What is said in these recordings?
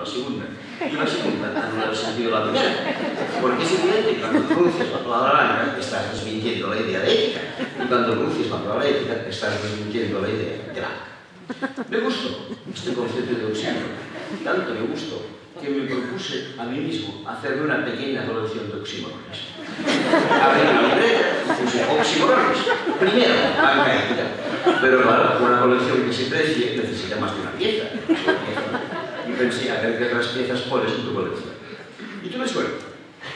la segunda. Y la segunda anula el sentido de la primera. Porque es evidente que cuando pronuncias la palabra blanca estás desmintiendo la idea de ética. Y cuando pronuncias la palabra ética estás desmintiendo la idea de blanca. Me gustó este concepto de oxímoron. Tanto me gustó que me propuse a mí mismo hacerme una pequeña colección de oxímorones. Abrí una libreta y puse oxímorones. Primero, banca ética. Pero claro, una colección que se precie necesita más de una pieza. Y pensé, a ver qué otras piezas pones en tu colección. Y tuve suerte,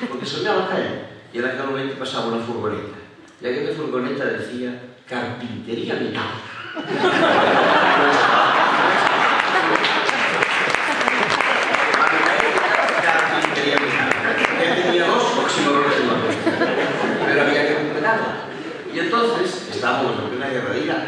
porque salí a la calle y en aquel momento pasaba una furgoneta. Y aquella furgoneta decía carpintería metálica. Carpintería metálica. Él tenía dos oxímorones en la puerta, pero había que completarla. Y entonces estábamos en plena guerra de Irak.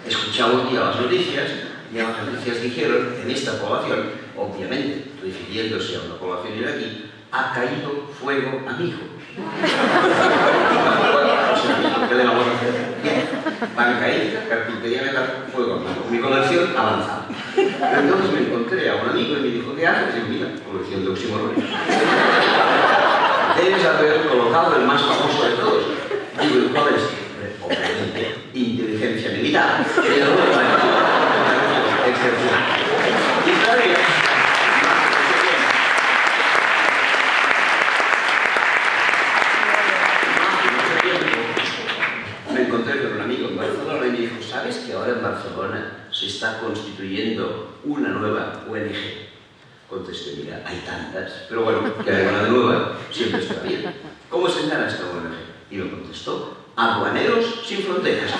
Escuchamos ya las noticias, y las noticias dijeron en esta población, obviamente refiriéndose a una población iraquí, ha caído fuego amigo. ¿Qué le vamos a hacer? Bien, banca ética, carpintería metálica, fuego amigo. Mi colección avanzaba. Entonces me encontré a un amigo y me dijo, ¿qué haces? Y yo, mira, colección de oxímorones. Debes haber colocado el más famoso de todos. Digo, ¿cuál es? Obviamente, inteligencia militar. Pero no es excepcional. Y todavía me encontré con un amigo en Barcelona y me dijo, ¿sabes que ahora en Barcelona se está constituyendo una nueva ONG? Contesté, mira, hay tantas, pero bueno, que haya una nueva siempre está bien. ¿Cómo se llama esta ONG? Y me contestó, Aduaneros sin Fronteras.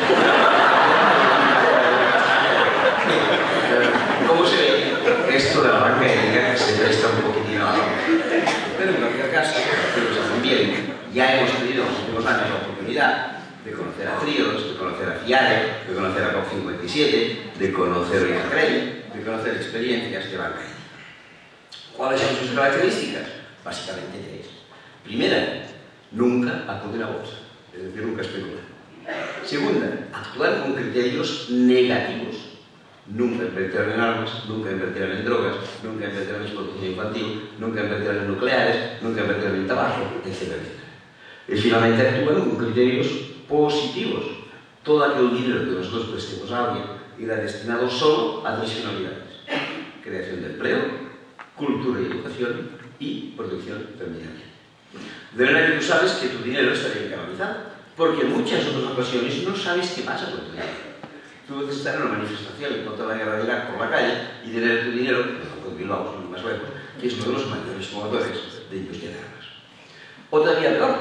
¿Cómo se ve? Esto de la banca ética se presta un poquitín a la broma. Pero en cualquier caso, que nos hacen bien, ya hemos tenido en los últimos años la oportunidad de conocer a Trios, de conocer a FIARE, de conocer a COP57, de conocer a IACREI, de conocer experiencias de banca ética. ¿Cuáles son sus características? Básicamente tres. Primera, nunca acudir a bolsa, es decir, nunca especular. Segunda, actuar con criterios negativos. Nunca invertirán en armas, nunca invertirán en drogas, nunca invertirán en explotación infantil, nunca invertirán en nucleares, nunca invertirán en tabaco, etc. Y finalmente actúan con criterios positivos. Todo aquel dinero que nosotros prestemos a alguien irá destinado solo a tres finalidades: creación de empleo, cultura y educación y protección del medio ambiente. De manera que tú sabes que tu dinero está bien canalizado, porque en muchas otras ocasiones no sabes qué pasa con tu dinero. Tú puedes estar en una manifestación en contra de la guerra de Irak por la calle y tener tu dinero, en Bilbao, sin más lejos, que es uno de los mayores promotores de industria de armas. O todavía peor,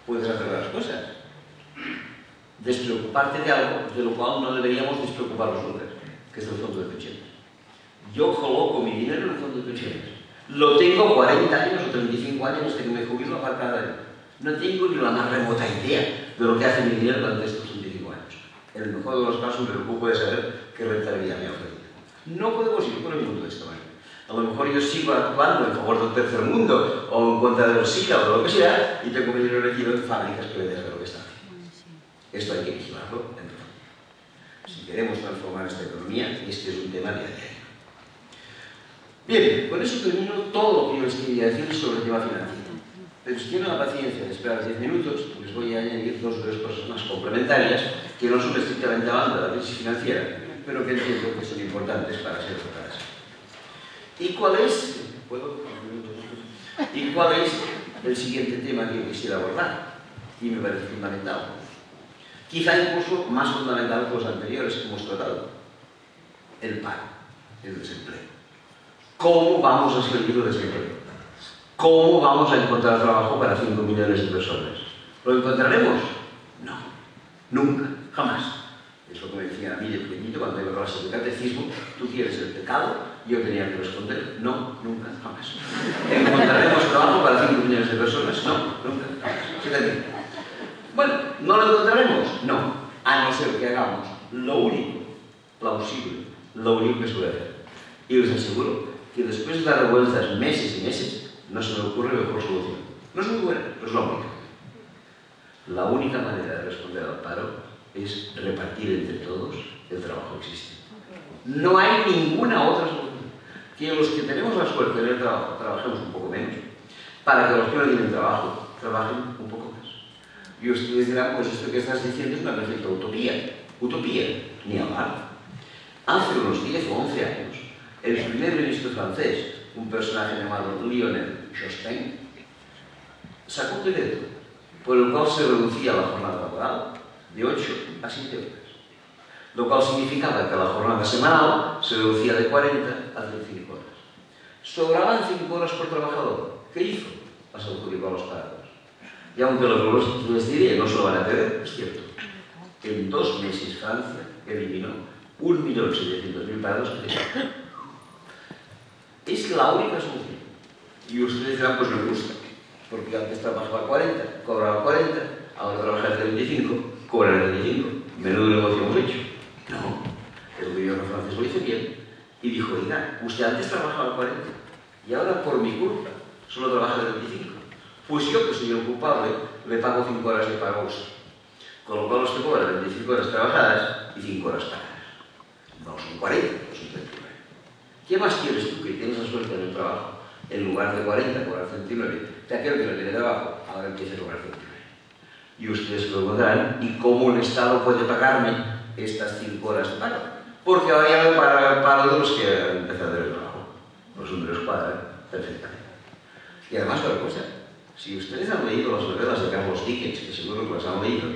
puedes hacer las cosas. Despreocuparte de algo de lo cual no deberíamos despreocuparnos nunca, que es el fondo de pensiones. Yo coloco mi dinero en el fondo de pensiones. Lo tengo 40 años o 35 años hasta que me jubilo a par cada año. No tengo ni la más remota idea de lo que hace mi dinero durante estos 35 años. En el mejor de los casos me preocupo de saber qué rentabilidad me ha ofrecido. No podemos ir por el mundo de esta manera. A lo mejor yo sigo actuando en favor del tercer mundo o en contra de los SIDA o de lo que sea y tengo mi dinero metido en fábricas que me dejan lo que están haciendo. Esto hay que vigilarlo en todo. Si queremos transformar esta economía, este es un tema de diario. Bien, con eso termino todo lo que yo les quería decir sobre el tema financiero. Pero si tienen la paciencia de esperar 10 minutos, les voy a añadir dos o tres cosas más complementarias que no son estrictamente hablando de la crisis financiera, pero que entiendo que son importantes para ser tratadas. ¿Y cuál es? ¿Y cuál es el siguiente tema que yo quisiera abordar? Y me parece fundamental. Quizá incluso más fundamental que los anteriores que hemos tratado. El paro, el desempleo. ¿Cómo vamos a salir del desempleo? ¿Cómo vamos a encontrar trabajo para 5 millones de personas? ¿Lo encontraremos? No. Nunca. Jamás. Es lo que me decían a mí de pequeñito cuando iba a clase de catecismo. Tú quieres el pecado. Yo tenía que responder, no, nunca, jamás. ¿Encontraremos trabajo para 5 millones de personas? No, nunca, jamás. Se termina. Bueno, ¿no lo encontraremos? No. A no ser que hagamos lo único plausible, lo único que suele hacer. Y les aseguro que después de dar vueltas meses y meses, no se me ocurre mejor solución. No es muy buena, pero es la única. La única manera de responder al paro es repartir entre todos el trabajo existente. No hay ninguna otra solución. que los que tenemos la suerte de tener trabajo trabajemos un poco menos, para que los que no tienen trabajo trabajen un poco más. Y ustedes dirán, pues esto que estás diciendo es una perfecta utopía. Utopía, ni hablar. Hace unos 10 o 11 años, el primer ministro francés, un personaje llamado Lionel Jospin, sacó un decreto por el cual se reducía la jornada laboral de 8 a 7 horas, lo cual significaba que la jornada semanal se reducía de 40 a 35 horas. Sobraban 5 horas por trabajador. ¿Qué hizo? Las adjudicó a los parados. Y aunque los les diré no se lo van a creer, es cierto. En 2 meses Francia eliminó 1.700.000 parados que tenía. Es la única solución. Y ustedes dirán, pues no me gusta, porque antes trabajaba 40, cobraba 40, ahora trabaja de 25, cobra de 25. Menudo negocio hemos hecho. No, el gobierno francés lo hizo bien y dijo, oiga, usted antes trabajaba 40 y ahora por mi culpa solo trabaja de 25. Pues yo, que soy el culpable, le pago 5 horas de pago a usted. Con lo cual usted cobra 25 horas trabajadas y 5 horas pagadas. No son 40, no son 39. ¿Qué más quieres tú que tienes la suerte en el trabajo? En lugar de 40, cobrar 39. Que aquel que no tiene trabajo ahora empieza a cobrar 39. Y ustedes lo encontrarán. ¿Y cómo el Estado puede pagarme estas 5 horas de pago? Porque ahora ya me paga el paro de los que han empezado el trabajo. Los números cuadran perfectamente. Y además, otra cosa, si ustedes han leído las novelas de Carlos Dickens, que seguro que las han leído,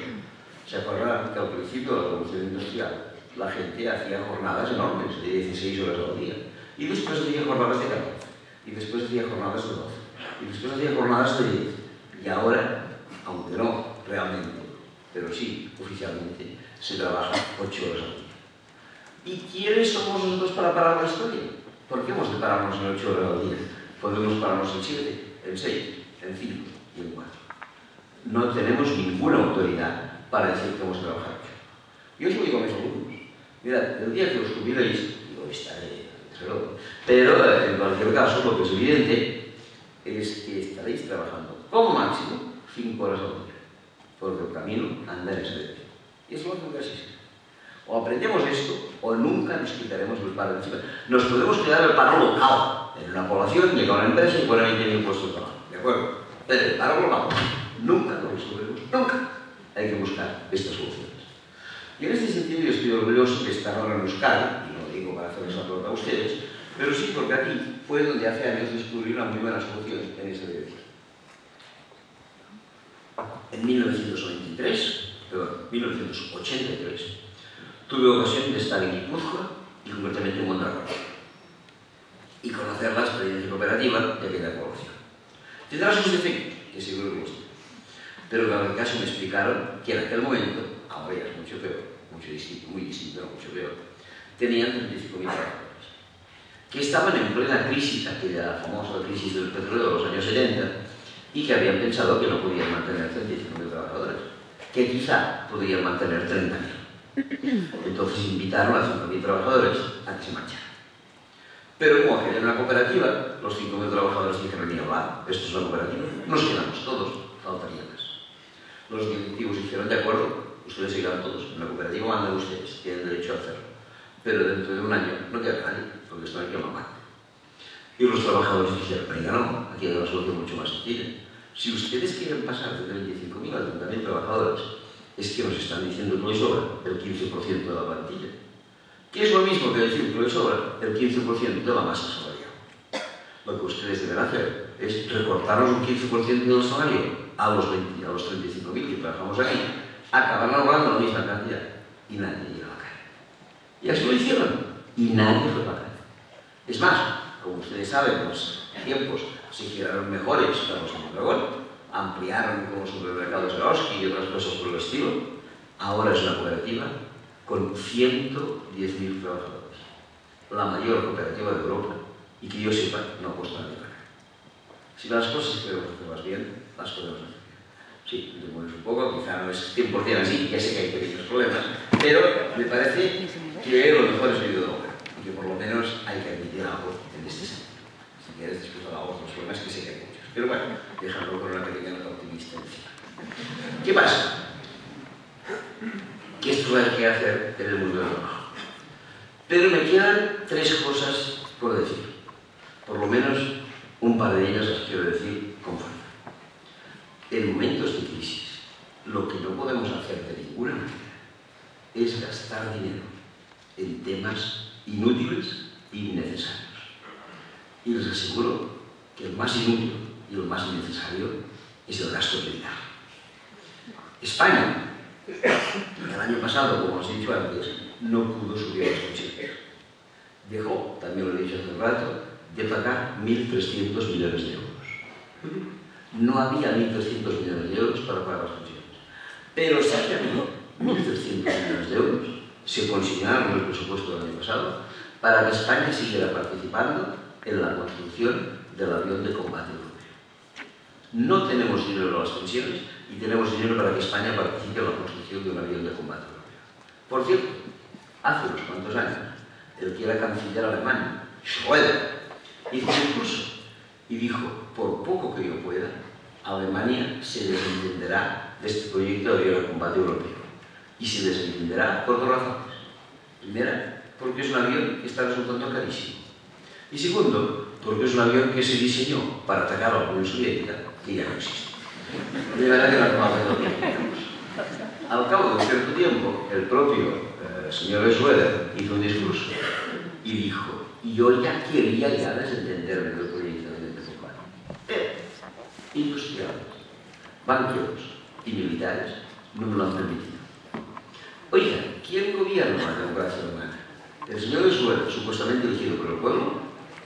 se acordarán que al principio de la revolución industrial la gente hacía jornadas enormes de 16 horas al día. Y después hacía jornadas de 14. Y después hacía jornadas de 12. Y después hacía jornadas de 10. Y ahora, aunque no realmente, pero sí oficialmente, se trabaja 8 horas al día. ¿Y quiénes somos nosotros para parar la historia? ¿Por qué hemos de pararnos en 8 horas al día? Podemos pararnos en 7, en 6, en 5 y en 4. No tenemos ninguna autoridad para decir que hemos trabajado 8. Yo os lo digo a mis alumnos. Mirad, el día que os jubiléis, yo estaré, pero en cualquier caso, lo que es evidente es que estaréis trabajando como máximo 5 horas al día, porque el camino anda en ese dirección. Y es lo que así es. O aprendemos esto, o nunca nos quitaremos el paro de encima. Nos podemos quedar el paro local. En una población llega una empresa y pone 20.000 puestos de trabajo. ¿De acuerdo? Pero el paro global nunca lo resolveremos. Nunca. Hay que buscar estas soluciones. Y en este sentido yo estoy orgulloso de estar ahora en Euskadi, y no lo digo para hacerles la pelota a ustedes, pero sí porque aquí fue donde hace años descubrí una muy buena solución en esa dirección. En 1983, tuve ocasión de estar en Guipúzcoa y concretamente en Mondragón y conocer la experiencia cooperativa de aquella población. Tendrá sus defectos, que seguro que los tiene, pero en cualquier caso me explicaron que en aquel momento, ahora ya es mucho peor, muy distinto, no mucho peor, tenían 35.000 trabajadores, que estaban en plena crisis, aquella famosa crisis del petróleo de los años 70, y que habían pensado que no podían mantener 35.000 trabajadores, que quizá podrían mantener 30.000. Entonces invitaron a 5.000 trabajadores a que se marcharan. Pero como aquella era una cooperativa, los 5.000 trabajadores dijeron, ni hablar, esto es una cooperativa, nos quedamos todos, faltaría más. Los directivos dijeron, de acuerdo, ustedes se quedan todos, en la cooperativa mandan ustedes, tienen derecho a hacerlo. Pero dentro de un año no queda nadie, porque esto hay que mamar. Y los trabajadores dijeron, venga, no, aquí hay una solución mucho más sencilla. Si ustedes quieren pasar de 35.000 a 30.000 trabajadores, es que nos están diciendo que les sobra el 15% de la plantilla. ¿Qué es lo mismo que decir que les sobra el 15% de la masa salarial? Lo que ustedes deben hacer es recortarnos un 15% del salario a los 35.000 que trabajamos aquí, acaban ahorrando la misma cantidad y nadie llega a la calle. Y así lo hicieron y nadie fue para la calle. Es más, como ustedes saben, los tiempos se giraron mejores para los de Mondragón, ampliaron como supermercados Eroski y otras cosas por el estilo. Ahora es una cooperativa con 110.000 trabajadores, la mayor cooperativa de Europa, y que yo sepa, no ha puesto nadie para acá. Si las cosas queremos hacerlas bien, las podemos hacer bien. Sí, me demoras un poco, quizá no es 100% así, ya sé que hay pequeños problemas, pero me parece que lo mejor es video de obra, y que por lo menos hay que admitir algo en este sentido. Si quieres, después hablamos de los problemas, que sé que hay muchos. Pero bueno, déjalo con una pequeña nota optimista encima. ¿Qué pasa? Que esto hay que hacer en el mundo del trabajo. Pero me quedan 3 cosas por decir. Por lo menos un par de ellas las quiero decir con fuerza. En momentos de crisis, lo que no podemos hacer de ninguna manera es gastar dinero en temas inútiles y innecesarios. Y les aseguro que el más inútil y el más innecesario es el gasto militar. España, el año pasado, como os he dicho antes, no pudo subir las pensiones. Dejó, también lo he dicho hace un rato, de pagar 1.300 millones de euros. No había 1.300 millones de euros para pagar las pensiones. Pero sí que había 1.300 millones de euros, se consignaron en el presupuesto del año pasado, para que España siguiera participando en la construcción del avión de combate europeo. No tenemos dinero para las pensiones y tenemos dinero para que España participe en la construcción de un avión de combate europeo. Por cierto, hace unos cuantos años, el que era canciller alemán, Schröder, hizo un discurso y dijo: por poco que yo pueda, Alemania se desentenderá de este proyecto de avión de combate europeo. Y se desentenderá por dos razones. Primera, porque es un avión que está resultando carísimo. Y segundo, porque es un avión que se diseñó para atacar a la Unión Soviética, que ya no existe. De verdad que no lo digamos. Al cabo de un cierto tiempo, el propio señor Schröder hizo un discurso y dijo: yo ya quería desentenderme del proyecto de combate. Industriales, banqueros y militares no me lo han permitido. Oiga, ¿quién gobierna la democracia alemana? ¿El señor Schröder, supuestamente elegido por el pueblo,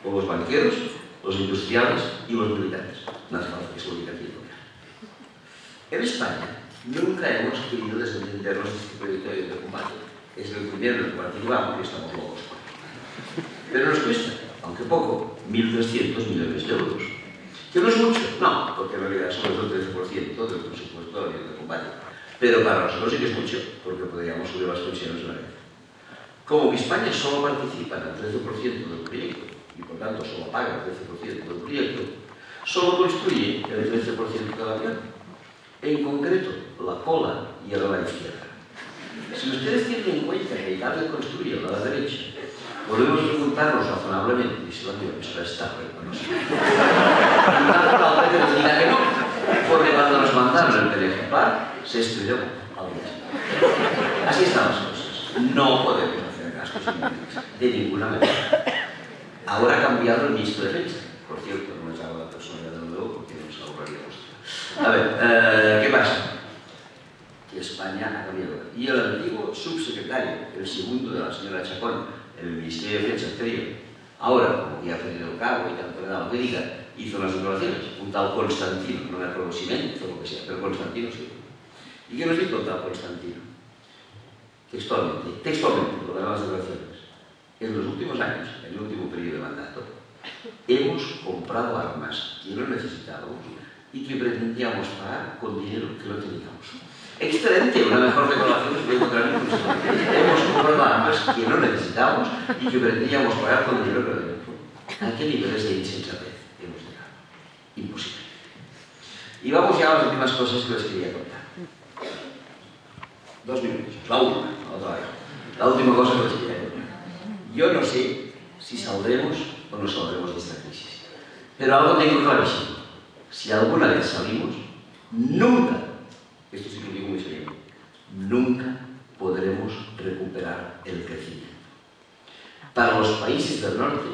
o los banqueros, los industriales y los militares? No hace falta que se lo diga aquí. En España nunca hemos querido desentendernos de este proyecto de combate. Es el primero en el que participamos y estamos locos. Pero nos cuesta, aunque poco, 1.300 millones de euros. ¿Que no es mucho? No, porque en realidad somos el 13% del presupuesto del avión de combate. Pero para nosotros sí que es mucho, porque podríamos subir las pensiones una vez. Como que España solo participa en el 13% del proyecto, y por tanto solo paga el 13% del proyecto, solo construye el 13% del avión. En concreto, la cola y el ala izquierda. Si ustedes tienen en cuenta que el avión construye el ala derecha, podemos preguntarnos razonablemente si el avión será estable o no será. Y no hace falta que nos diga que no, porque cuando nos mandaron el ejemplar, se estrelló al día. Así están las cosas. No podemos hacer gastos inútiles, de ninguna manera. Ahora ha cambiado el ministro de Defensa. Por cierto, no les hago la personalidad de nuevo porque nos ahorraríamos. A ver, ¿qué pasa? Que España ha cambiado. Y el antiguo subsecretario, el segundo de la señora Chacón, en el Ministerio de Defensa anterior, ahora, como que ha perdido el cargo y tanto le da lo que diga, hizo unas declaraciones, un tal Constantino, no me acuerdo si mente o lo que sea, pero Constantino sí. ¿Y qué nos dijo el tal Constantino? Textualmente, lo de las declaraciones. En los últimos años, en el último periodo de mandato, hemos comprado armas que no necesitábamos y que pretendíamos pagar con dinero que no teníamos. Excelente, una mejor declaración que encontrar en hemos comprado armas que no necesitábamos y que pretendíamos pagar con dinero que no teníamos. ¿A qué niveles de insensatez hemos llegado? Imposible. Y vamos ya a las últimas cosas que les quería contar. 2 minutos, la última, otra vez. La última cosa que les quería contar. Yo no sé si saldremos o no saldremos de esta crisis. Pero algo tengo clarísimo. Si alguna vez salimos, nunca, esto sí que lo digo muy serio, nunca podremos recuperar el crecimiento. Para los países del norte,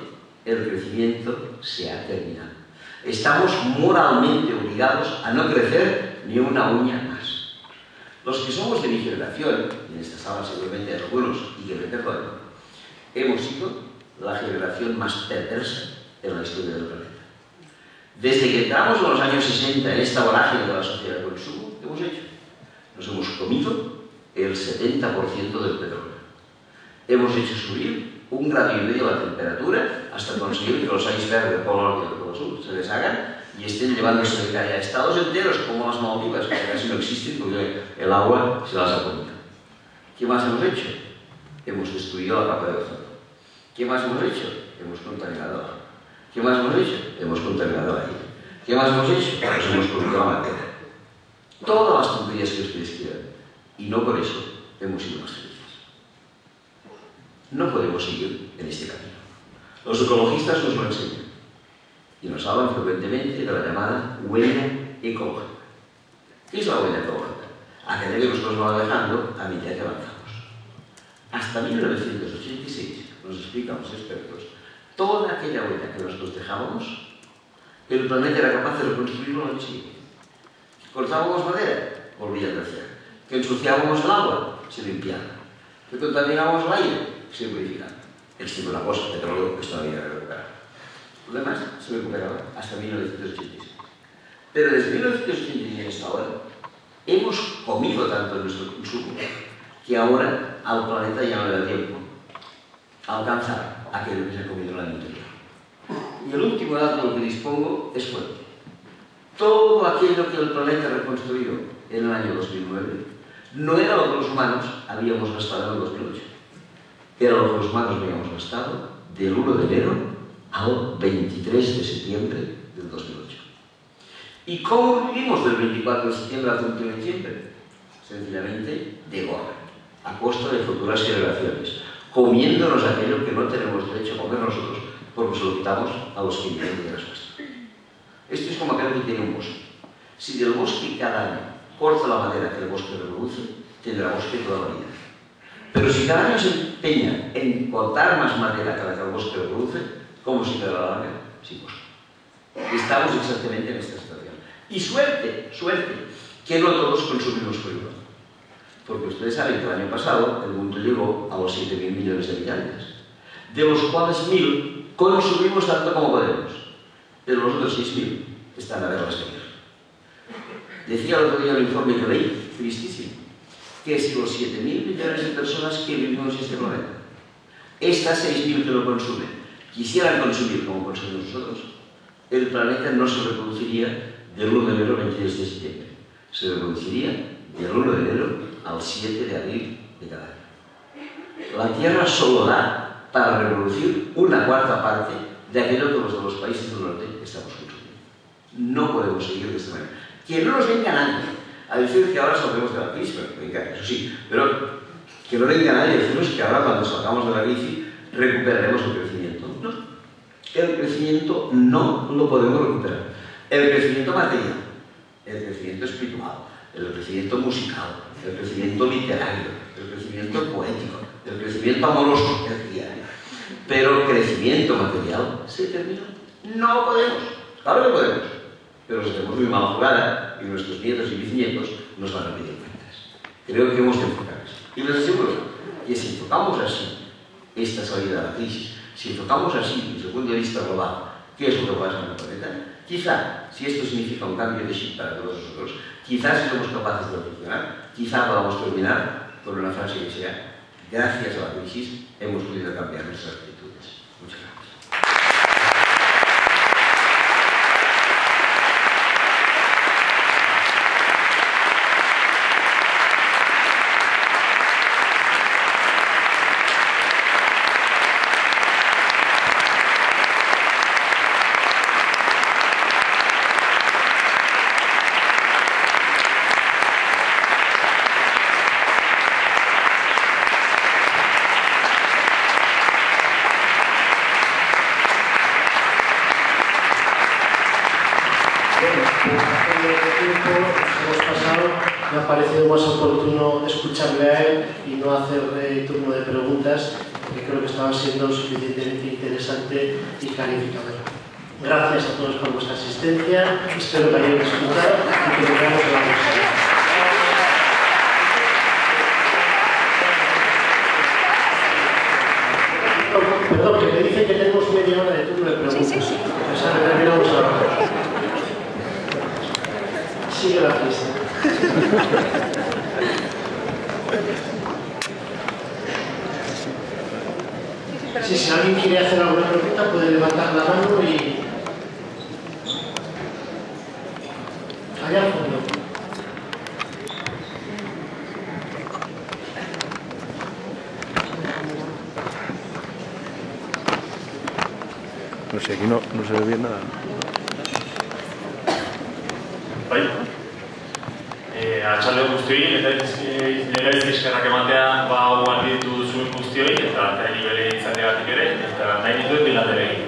el crecimiento se ha terminado. Estamos moralmente obligados a no crecer ni una uña más. Los que somos de mi generación, y en esta sala seguramente hay algunos y que me perdonen, hemos sido la generación más perversa en la historia del planeta. Desde que entramos en los años 60 en esta vorágine de la sociedad de consumo, ¿qué hemos hecho? Nos hemos comido el 70% del petróleo. Hemos hecho subir 1,5 grados la temperatura hasta conseguir que los icebergs del Polo Norte y del Polo Sur se deshagan y estén llevándose de calle a estados enteros como las Maldivas, que casi no existen porque el agua se las ha comido. ¿Qué más hemos hecho? Hemos destruido la capa de ozono. ¿Qué más hemos hecho? Hemos contaminado el agua. ¿Qué más hemos hecho? Hemos contaminado el aire. ¿Qué más hemos hecho? Pues hemos comido la materia. Todas las tonterías que ustedes quieran. Y no por eso hemos sido más felices. No podemos seguir en este camino. Los ecologistas nos lo enseñan. Y nos hablan frecuentemente de la llamada huella ecológica. ¿Qué es la huella ecológica? Aquella que nosotros vamos dejando a medida que avanzamos. Hasta 1986, nos explican los expertos, toda aquella huella que nosotros dejábamos, el planeta era capaz de reconstruirlo al año siguiente. Cortábamos madera, volvía a crecer. Que ensuciábamos el agua, se limpiaba. Que contaminábamos el aire, se purificaba. Excepto una cosa, el petróleo, que todavía era recuperado. Lo demás se recuperaba hasta 1986. Pero desde 1986 hasta ahora, hemos comido tanto en nuestro consumo que ahora al planeta ya no le da tiempo a alcanzar aquello que se ha comido en el año anterior. Y el último dato del que dispongo es fuerte. Todo aquello que el planeta reconstruyó en el año 2009 no era lo que los humanos habíamos gastado en el 2008. Era lo que los humanos habíamos gastado del 1 de enero al 23 de septiembre del 2008. ¿Y cómo vivimos del 24 de septiembre al 31 de diciembre? Sencillamente de gorra, a costa de futuras generaciones, comiéndonos aquello que no tenemos derecho a comer nosotros porque se lo quitamos a los que viven de respuesta. Esto es como aquel que tiene un bosque. Si del bosque cada año corta la madera que el bosque reproduce, tendrá bosque toda la vida. Pero si cada año se empeña en cortar más madera que la que el bosque reproduce, ¿cómo se quedará la madera? Sin bosque. Estamos exactamente en esta situación. Y suerte, que no todos consumimos por igual. Porque ustedes saben que el año pasado el mundo llegó a los 7.000 millones de habitantes, de los cuales 1.000 consumimos tanto como podemos, pero los otros 6.000 están a ver las que decía el otro día el informe que leí, tristísimo, que si los 7.000 millones de personas que vivimos en este planeta, estas 6.000 que lo consumen, quisieran consumir como consumimos nosotros, el planeta no se reproduciría del 1 de enero al 23 de septiembre, se reproduciría del 1 de enero al 7 de abril de cada año. La Tierra solo da para reproducir una cuarta parte de aquello que los de los países del norte estamos consumiendo. No podemos seguir de esta manera. Que no nos venga nadie a decir que ahora saldremos de la crisis, eso sí, pero que no venga nadie a decirnos que ahora cuando salgamos de la crisis recuperaremos el crecimiento. No, el crecimiento no lo podemos recuperar. El crecimiento material, el crecimiento espiritual, el crecimiento musical, el crecimiento literario, el crecimiento poético, el crecimiento amoroso, el diario. Pero el crecimiento material se terminó. No podemos. Claro que podemos. Pero si tenemos muy mala jugada y nuestros nietos y bisnietos nos van a pedir cuentas. Creo que hemos de enfocar eso. Y les aseguro que si enfocamos así esta salida de la crisis, si enfocamos así desde el punto de vista global qué es lo que pasa en el planeta, quizá, si esto significa un cambio de chip para todos nosotros, quizás si somos capaces de reflexionar, quizá podamos terminar con una frase que sea: gracias a la crisis hemos podido cambiar nuestras actitudes. Muchas gracias. Me ha parecido más oportuno escucharle a él y no hacer turno de preguntas, porque creo que estaba siendo suficientemente interesante y clarificador. Gracias a todos por vuestra asistencia, espero que hayan disfrutado y que nos veamos en la próxima. Perdón, que me dicen que tenemos media hora de turno de preguntas. Sí. O sea, que terminamos ahora. Sigue la fiesta. Sí, si alguien quiere hacer alguna pregunta puede levantar la mano y... allá al fondo. No sé, aquí no se ve bien nada. Atxalde guztioi, eta legaizkizkarrak ematea hauan ditu zuen guztioi, eta nibele izateagatik ere, eta nahi dituen bilatere egin.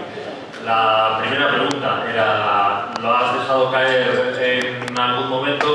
La primera pregunta, dejado caer en algún momento.